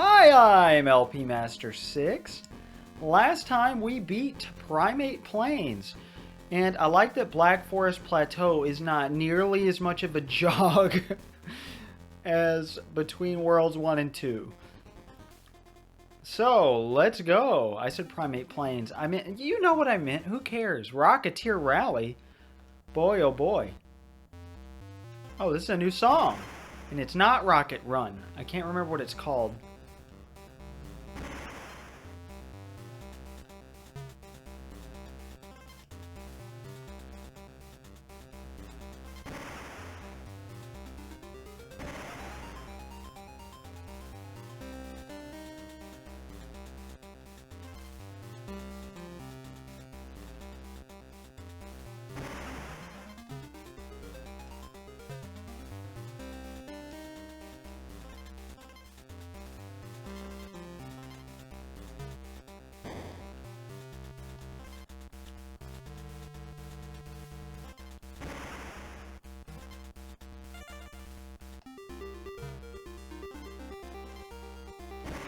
Hi, I'm LP Master 6. Last time we beat Primate Plains, and I like that Black Forest Plateau is not nearly as much of a jog as Between Worlds 1 and 2. So, let's go. I said Primate Plains. I meant, you know what I meant. Who cares? Rocketeer Rally. Boy, oh boy. Oh, this is a new song. And it's not Rocket Run. I can't remember what it's called.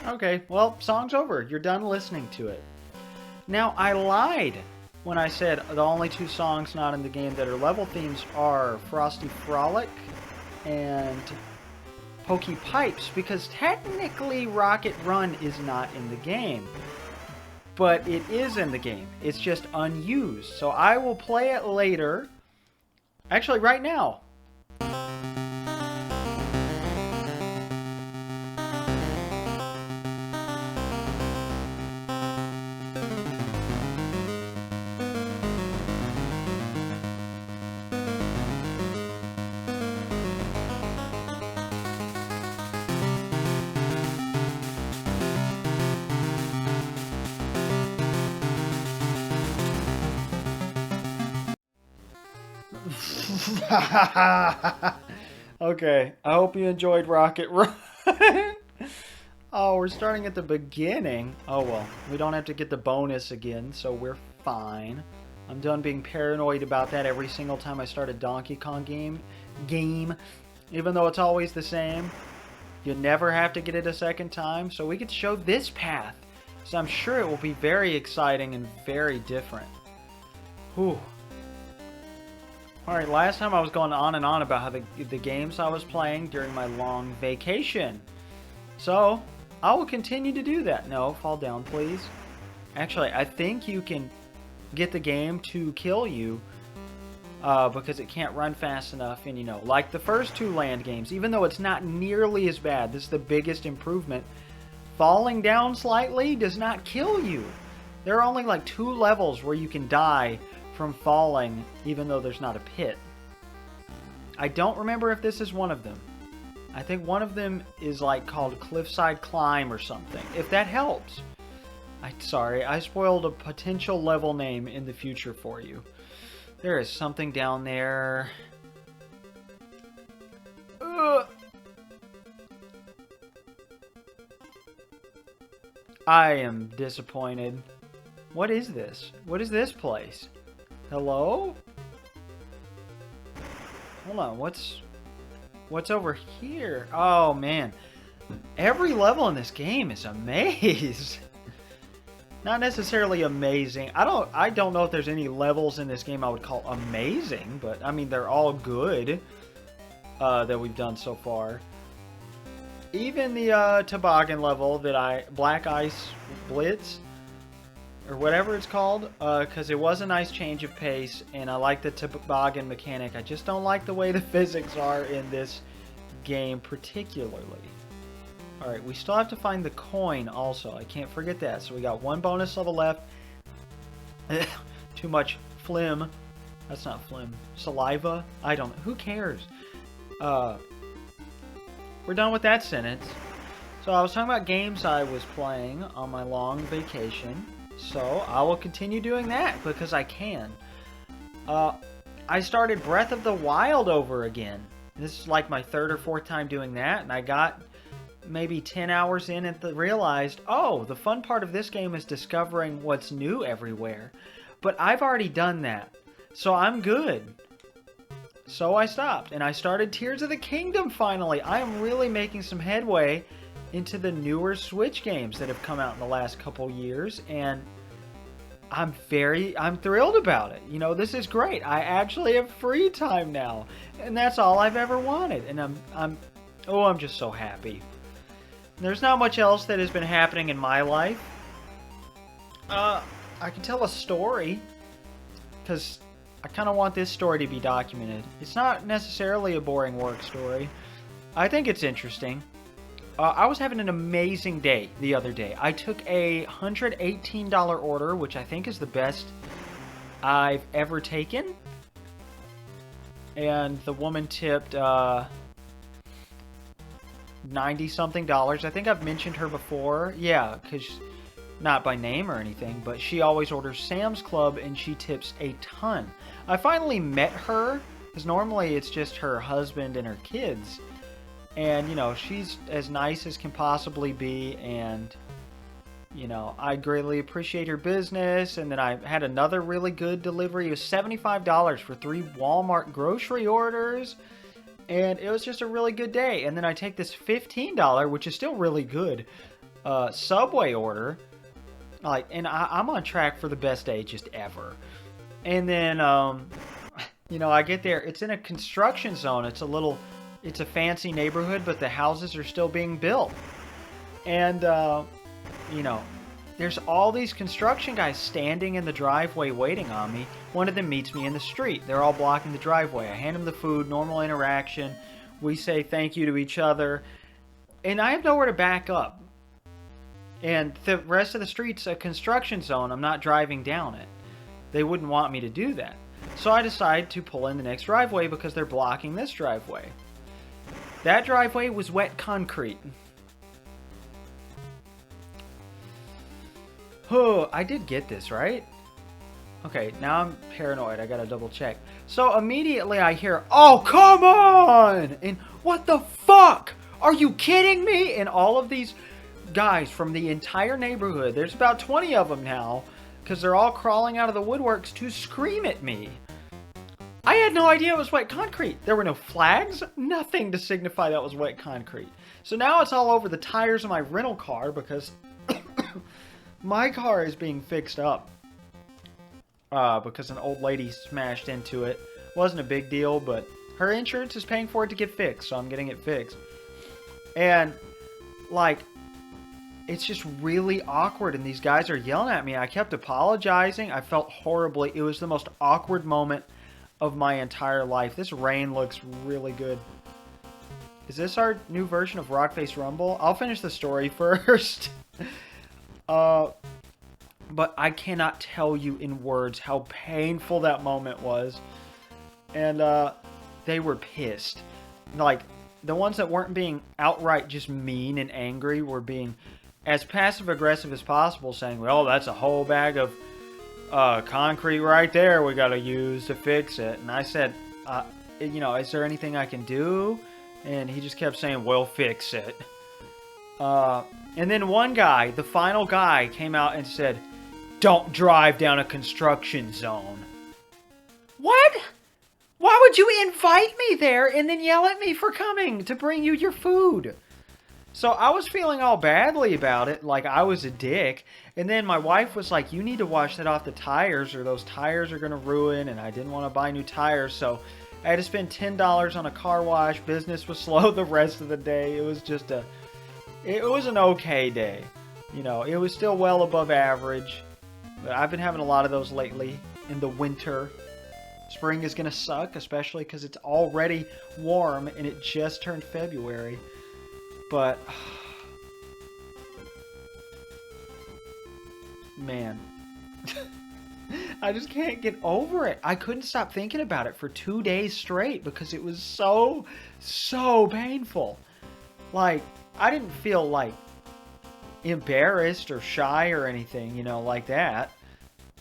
Okay, well, song's over. You're done listening to it. Now, I lied when I said the only two songs not in the game that are level themes are Frosty Frolic and Pokey Pipes, because technically Rocket Run is not in the game. But it is in the game. It's just unused. So I will play it later. Actually, right now. Okay, I hope you enjoyed Rocket Run. Oh, we're starting at the beginning. Oh well, we don't have to get the bonus again, so we're fine. I'm done being paranoid about that every single time I start a Donkey Kong game, even though it's always the same. You never have to get it a second time, so we get to show this path. So I'm sure it will be very exciting and very different. Whew. Alright, last time I was going on and on about how the games I was playing during my long vacation. So, I will continue to do that. No, fall down, please. Actually, I think you can get the game to kill you because it can't run fast enough. And, you know, like the first two land games, even though it's not nearly as bad, this is the biggest improvement. Falling down slightly does not kill you. There are only like 2 levels where you can die from falling, even though there's not a pit. I don't remember if this is one of them. I think one of them is like called Cliffside Climb or something. If that helps. Sorry, I spoiled a potential level name in the future for you. There is something down there. Ugh. I am disappointed. What is this? What is this place? Hello? Hold on, what's over here? Oh man. Every level in this game is a maze. Not necessarily amazing. I don't know if there's any levels in this game I would call amazing, but I mean they're all good that we've done so far. Even the toboggan level that Black Ice Blitz, or whatever it's called, because it was a nice change of pace, and I like the toboggan mechanic. I just don't like the way the physics are in this game particularly. Alright, we still have to find the coin also. I can't forget that. So we got 1 bonus level left. Too much phlegm. That's not phlegm. Saliva? I don't know. Who cares? We're done with that sentence. So I was talking about games I was playing on my long vacation. So I will continue doing that because I can. I started Breath of the Wild over again. This is like my 3rd or 4th time doing that, and I got maybe 10 hours in and realized, oh, the fun part of this game is discovering what's new everywhere. But I've already done that, so I'm good. So I stopped, and I started Tears of the Kingdom finally. I am really making some headway into the newer Switch games that have come out in the last couple years, and I'm thrilled about it. You know, this is great. I actually have free time now, and that's all I've ever wanted. And I'm just so happy. There's not much else that has been happening in my life. I can tell a story, because I kind of want this story to be documented. It's not necessarily a boring work story. I think it's interesting. I was having an amazing day the other day. I took a $118 order, which I think is the best I've ever taken. And the woman tipped 90-something dollars. I think I've mentioned her before. Yeah, because not by name or anything, but she always orders Sam's Club and she tips a ton. I finally met her, because normally it's just her husband and her kids. And, you know, she's as nice as can possibly be, and, you know, I greatly appreciate her business. And then I had another really good delivery. It was $75 for 3 Walmart grocery orders, and it was just a really good day. And then I take this $15, which is still really good, Subway order, like, and I'm on track for the best day just ever. And then, you know, I get there. It's in a construction zone. It's a fancy neighborhood, but the houses are still being built. And, you know, there's all these construction guys standing in the driveway waiting on me. One of them meets me in the street. They're all blocking the driveway. I hand them the food, normal interaction. We say thank you to each other. And I have nowhere to back up. And the rest of the street's a construction zone. I'm not driving down it. They wouldn't want me to do that. So I decide to pull in the next driveway because they're blocking this driveway. That driveway was wet concrete. Oh, I did get this, right? Okay, now I'm paranoid. I gotta double check. So immediately I hear, "Oh, come on!" And what the fuck? Are you kidding me? And all of these guys from the entire neighborhood, there's about 20 of them now, because they're all crawling out of the woodworks to scream at me. I had no idea it was wet concrete. There were no flags, nothing to signify that was wet concrete. So now it's all over the tires of my rental car because my car is being fixed up. Because an old lady smashed into it. Wasn't a big deal, but her insurance is paying for it to get fixed, so I'm getting it fixed. And, like, it's just really awkward, and these guys are yelling at me. I kept apologizing. I felt horribly. It was the most awkward moment of my entire life. This rain looks really good. Is this our new version of Rockface Rumble? I'll finish the story first. But I cannot tell you in words how painful that moment was. And they were pissed. Like, the ones that weren't being outright just mean and angry were being as passive-aggressive as possible, saying, well, that's a whole bag of concrete right there we gotta use to fix it. And I said, you know, is there anything I can do? And he just kept saying, we'll fix it. And then one guy, the final guy, came out and said, don't drive down a construction zone. What? Why would you invite me there and then yell at me for coming to bring you your food? So I was feeling all badly about it, like I was a dick. And then my wife was like, you need to wash that off the tires or those tires are going to ruin. And I didn't want to buy new tires. So I had to spend $10 on a car wash. Business was slow the rest of the day. It was just it was an okay day. You know, it was still well above average. But I've been having a lot of those lately in the winter. Spring is going to suck, especially because it's already warm and it just turned February. But, man, I just can't get over it. I couldn't stop thinking about it for 2 days straight because it was so painful. Like, I didn't feel, like, embarrassed or shy or anything, you know, like that.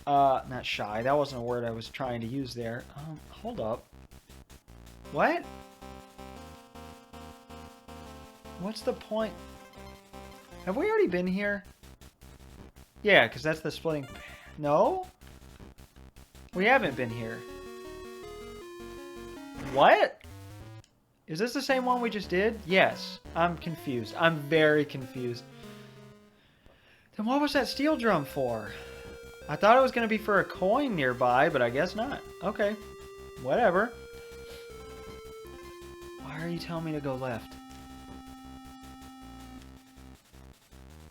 Not shy. That wasn't a word I was trying to use there. Hold up. What? What's the point? Have we already been here? Yeah, because that's the splitting... No? We haven't been here. What? Is this the same one we just did? Yes. I'm confused. I'm very confused. Then what was that steel drum for? I thought it was going to be for a coin nearby, but I guess not. Okay. Whatever. Why are you telling me to go left?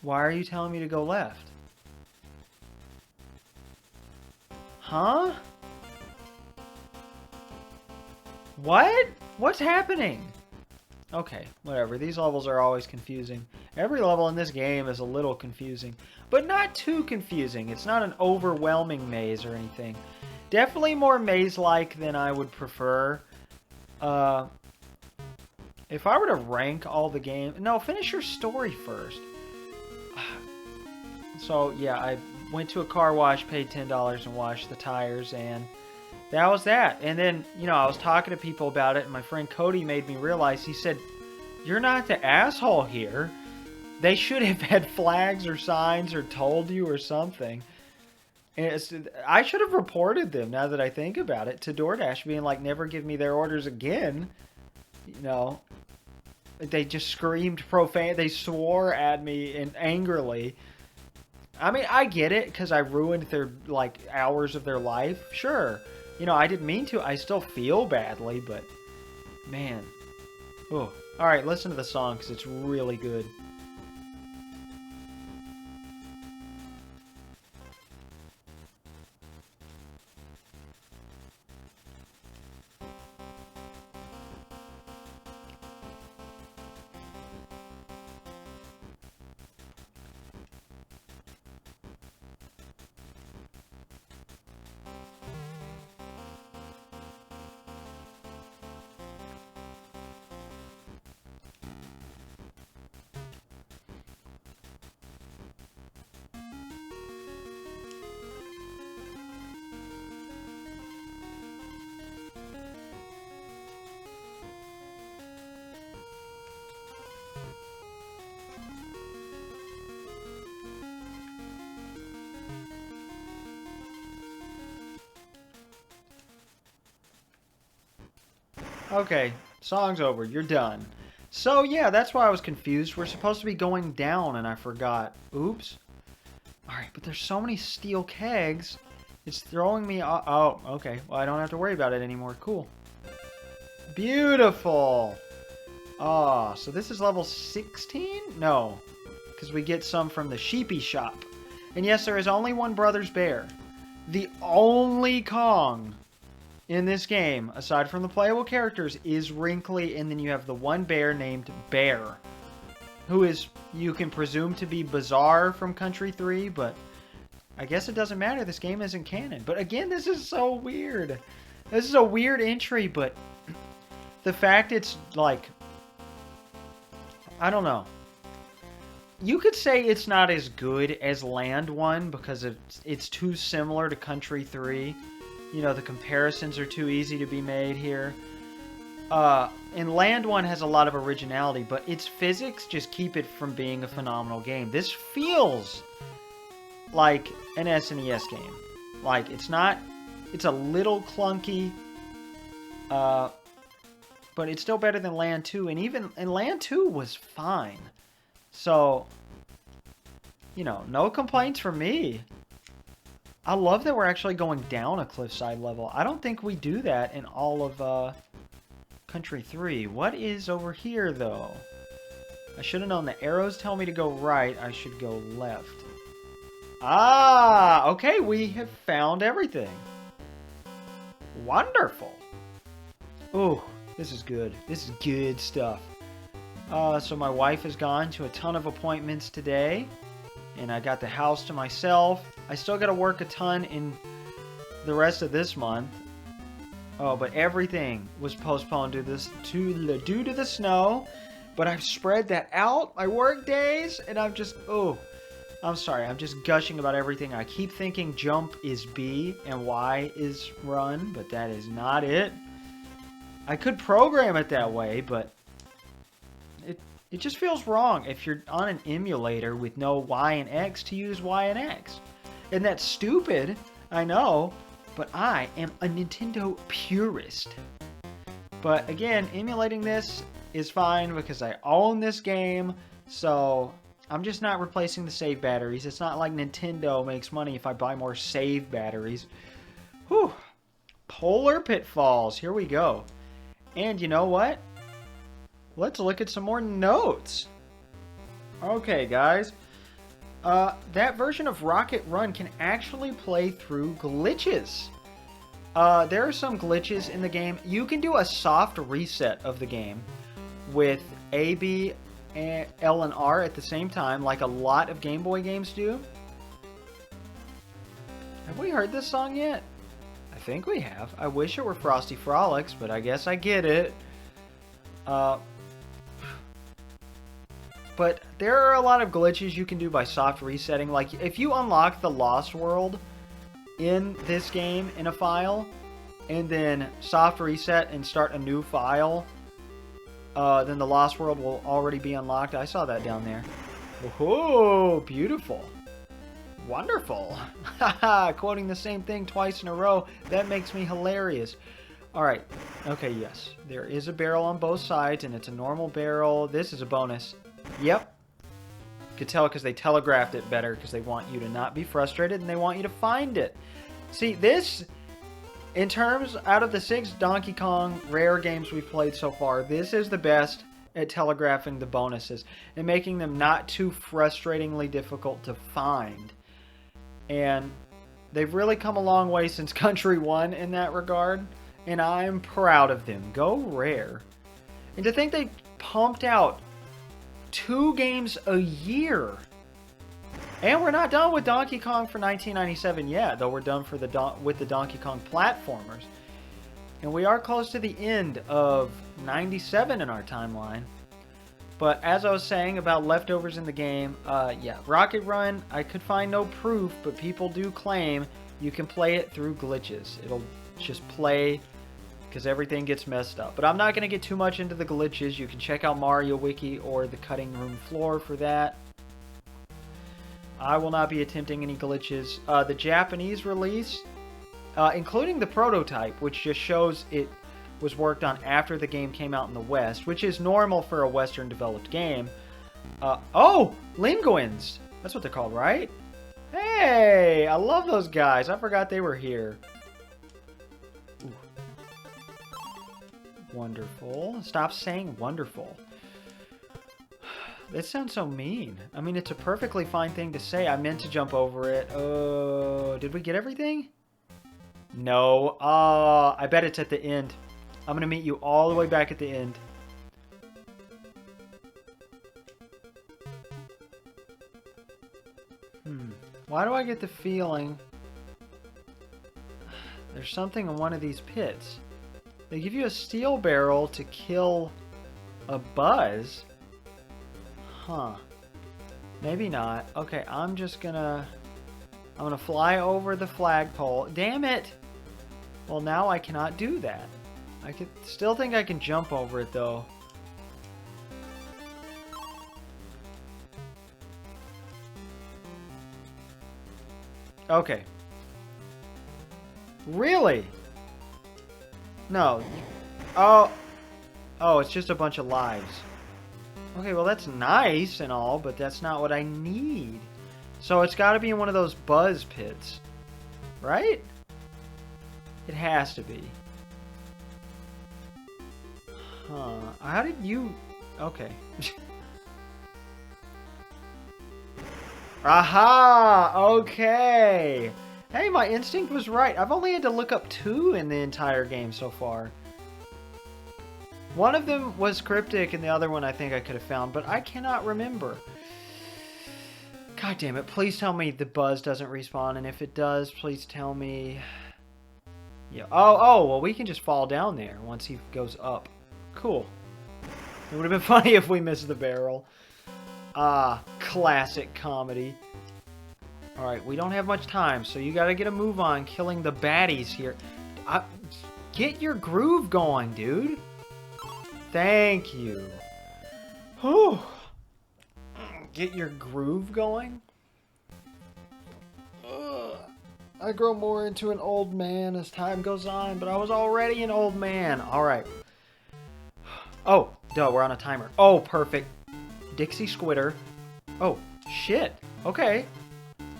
Why are you telling me to go left? Huh? What? What's happening? Okay, whatever. These levels are always confusing. Every level in this game is a little confusing, but not too confusing. It's not an overwhelming maze or anything. Definitely more maze-like than I would prefer. If I were to rank all the games... No, finish your story first. So, yeah, I went to a car wash, paid $10 and washed the tires, and that was that. And then, you know, I was talking to people about it, and my friend Cody made me realize, he said, "You're not the asshole here. They should have had flags or signs or told you or something." And I should have reported them, now that I think about it, to DoorDash, being like, never give me their orders again. You know, they just screamed profane. They swore at me and angrily. I mean, I get it, because I ruined their, like, hours of their life. Sure. You know, I didn't mean to. I still feel badly, but, man. Oh. Alright, listen to the song, because it's really good. Okay, song's over. You're done. So, yeah, that's why I was confused. We're supposed to be going down, and I forgot. Oops. Alright, but there's so many steel kegs. It's throwing me off. Oh, okay. Well, I don't have to worry about it anymore. Cool. Beautiful. Oh, so this is level 16? No, because we get some from the Sheepy Shop. And yes, there is only one Brothers Bear. The only Kong in this game, aside from the playable characters, is wrinkly, and then you have the one bear named Bear, who is, you can presume to be Bizarre from Country 3, but I guess it doesn't matter. This game isn't canon. But again, this is so weird. This is a weird entry, but the fact it's like, I don't know. You could say it's not as good as Land 1 because it's too similar to Country 3. You know, the comparisons are too easy to be made here. And Land 1 has a lot of originality, but its physics just keep it from being a phenomenal game. This feels like an SNES game. Like, it's not... It's a little clunky, but it's still better than Land 2. And Land 2 was fine. So, you know, no complaints from me. I love that we're actually going down a cliffside level. I don't think we do that in all of Country 3. What is over here, though? I should have known the arrows tell me to go right. I should go left. Ah, okay, we have found everything. Wonderful. Ooh, this is good. This is good stuff. So my wife has gone to a ton of appointments today, and I got the house to myself. I still got to work a ton in the rest of this month. Oh, but everything was postponed due to the snow. But I've spread that out, my work days, and I'm just, oh, I'm sorry. I'm just gushing about everything. I keep thinking jump is B and Y is run, but that is not it. I could program it that way, but it just feels wrong if you're on an emulator with no Y and X to use Y and X. And that's stupid, I know, but I am a Nintendo purist. But again, emulating this is fine because I own this game, so I'm just not replacing the save batteries. It's not like Nintendo makes money if I buy more save batteries. Whew. Polar Pitfalls. Here we go. And you know what? Let's look at some more notes. Okay, guys. That version of Rocket Run can actually play through glitches. There are some glitches in the game. You can do a soft reset of the game with A, B, L, and R at the same time, like a lot of Game Boy games do. Have we heard this song yet? I think we have. I wish it were Frosty Frolics, but I guess I get it. But there are a lot of glitches you can do by soft resetting. Like, if you unlock the Lost World in this game in a file, and then soft reset and start a new file, then the Lost World will already be unlocked. I saw that down there. Oh, beautiful. Wonderful. Haha, quoting the same thing twice in a row. That makes me hilarious. Alright. Okay, yes. There is a barrel on both sides, and it's a normal barrel. This is a bonus. Yep. You could tell because they telegraphed it better because they want you to not be frustrated and they want you to find it. See, this, in terms, out of the 6 Donkey Kong rare games we've played so far, this is the best at telegraphing the bonuses and making them not too frustratingly difficult to find. And they've really come a long way since Country 1 in that regard, and I'm proud of them. Go Rare. And to think they pumped out 2 games a year. And we're not done with Donkey Kong for 1997 yet, though we're done for with the Donkey Kong platformers. And we are close to the end of 97 in our timeline. But as I was saying about leftovers in the game, yeah, Rocket Run, I could find no proof, but people do claim you can play it through glitches. It'll just play because everything gets messed up. But I'm not going to get too much into the glitches. You can check out Mario Wiki or the Cutting Room Floor for that. I will not be attempting any glitches. The Japanese release, including the prototype, which just shows it was worked on after the game came out in the West, which is normal for a Western developed game. Oh! Linguins! That's what they're called, right? Hey! I love those guys. I forgot they were here. Ooh. Wonderful. Stop saying wonderful. That sounds so mean. I mean, it's a perfectly fine thing to say. I meant to jump over it. Oh, did we get everything? No. I bet it's at the end. I'm going to meet you all the way back at the end. Why do I get the feeling there's something in one of these pits? They give you a steel barrel to kill a buzz. Huh. Maybe not. Okay, I'm gonna fly over the flagpole. Damn it! Well, now I cannot do that. I could still think I can jump over it, though. Okay. Really? No. Oh. Oh, it's just a bunch of lives. Okay, well that's nice and all, but that's not what I need. So it's got to be in one of those buzz pits. Right? It has to be. Huh. How did you... Okay. Aha! Okay! Hey, my instinct was right. I've only had to look up 2 in the entire game so far. One of them was cryptic, and the other one I think I could have found, but I cannot remember. God damn it. Please tell me the buzz doesn't respawn, and if it does, please tell me... Yeah. Oh, well, we can just fall down there once he goes up. Cool. It would have been funny if we missed the barrel. Ah, classic comedy. Alright, we don't have much time, so you gotta get a move on killing the baddies here. Get your groove going, dude. Thank you. Whew. Get your groove going? Ugh. I grow more into an old man as time goes on, but I was already an old man. Alright. Oh, duh, we're on a timer. Oh, perfect. Dixie Squitter. Oh, shit. Okay.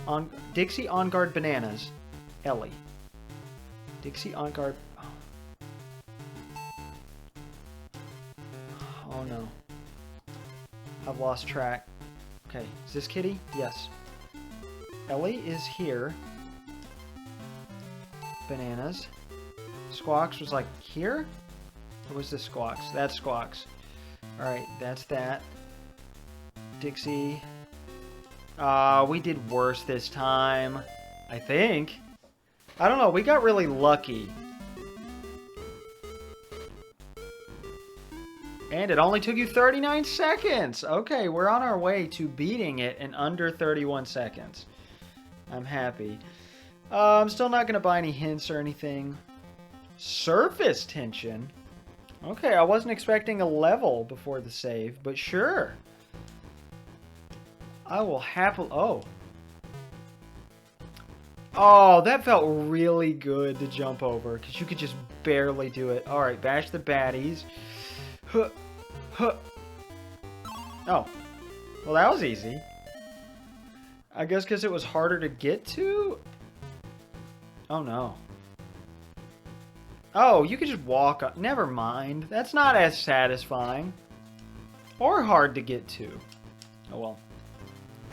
On Dixie on guard bananas. Ellie. Dixie on guard. Oh no. I've lost track. Okay, is this Kitty? Yes. Ellie is here. Bananas. Squawks was like here? Or was this Squawks? That's Squawks. Alright, that's that. Dixie. We did worse this time. I think. I don't know, we got really lucky. And it only took you 39 seconds! Okay, we're on our way to beating it in under 31 seconds. I'm happy. I'm still not going to buy any hints or anything. Surface tension? Okay, I wasn't expecting a level before the save, but sure. I will happily... Oh. Oh, that felt really good to jump over, because you could just barely do it. Alright, bash the baddies. Huh. Huh. Oh. Well, that was easy. I guess because it was harder to get to? Oh, no. Oh, you could just walk up. Never mind. That's not as satisfying. Or hard to get to. Oh, well.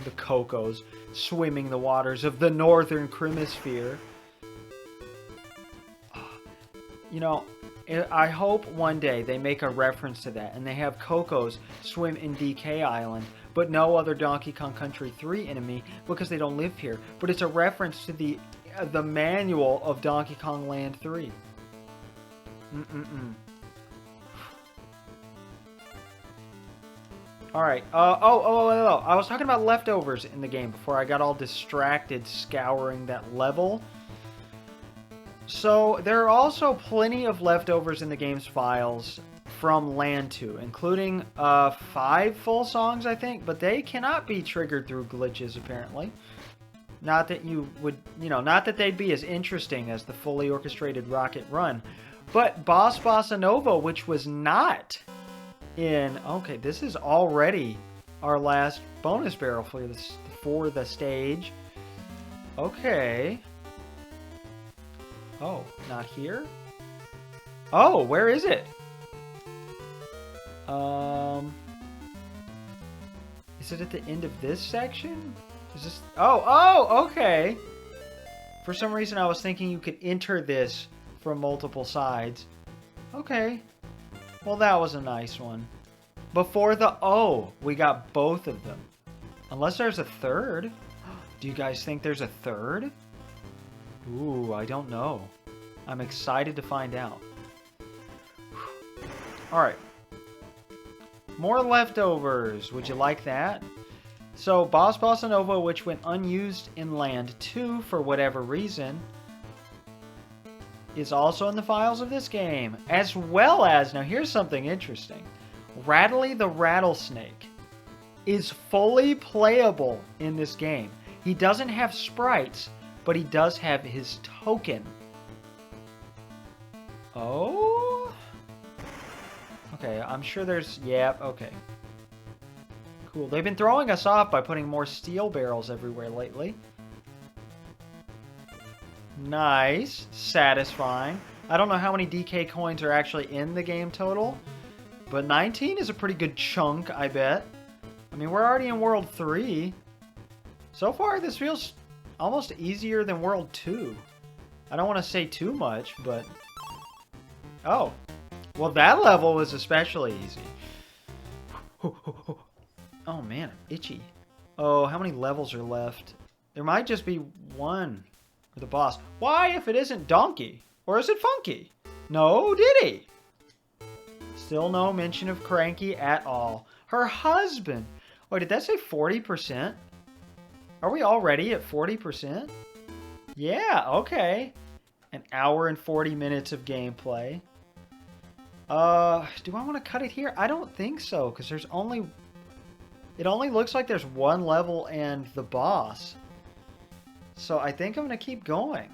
The Cocos swimming the waters of the Northern Hemisphere. You know, I hope one day they make a reference to that and they have Cocos swim in DK Island, but no other Donkey Kong Country 3 enemy because they don't live here. But it's a reference to the manual of Donkey Kong Land 3. Alright, oh, I was talking about leftovers in the game before I got all distracted scouring that level. So, there are also plenty of leftovers in the game's files from Land 2, including 5 full songs, I think, but they cannot be triggered through glitches, apparently. Not that you would, not that they'd be as interesting as the fully orchestrated Rocket Run. But Boss Bossa Nova, which was not in... Okay, this is already our last bonus barrel for the stage. Okay. Oh, not here? Oh, where is it? Is it at the end of this section? Is this... Oh, okay. For some reason I was thinking you could enter this from multiple sides. Okay. Well, that was a nice one. Before the O, we got both of them. Unless there's a third. Do you guys think there's a third? Ooh, I don't know. I'm excited to find out. Alright. More leftovers. Would you like that? So, Boss Bossa Nova, which went unused in Land 2 for whatever reason, is also in the files of this game. As well as, now here's something interesting. Rattly the Rattlesnake is fully playable in this game. He doesn't have sprites, but he does have his token. Oh? Okay, I'm sure there's... Yep, okay. Cool. They've been throwing us off by putting more steel barrels everywhere lately. Nice. Satisfying. I don't know how many DK coins are actually in the game total, but 19 is a pretty good chunk, I bet. I mean, we're already in World 3. So far, this feels almost easier than World 2. I don't want to say too much, but... Oh. Well, that level was especially easy. Oh, man, I'm itchy. Oh, how many levels are left? There might just be one for the boss. Why if it isn't Donkey? Or is it Funky? No, did he? Still no mention of Cranky at all. Her husband. Wait, did that say 40%? Are we already at 40%? Yeah, okay. An hour and 40 minutes of gameplay. Do I want to cut it here? I don't think so, because there's only... It only looks like there's one level and the boss. So I think I'm going to keep going.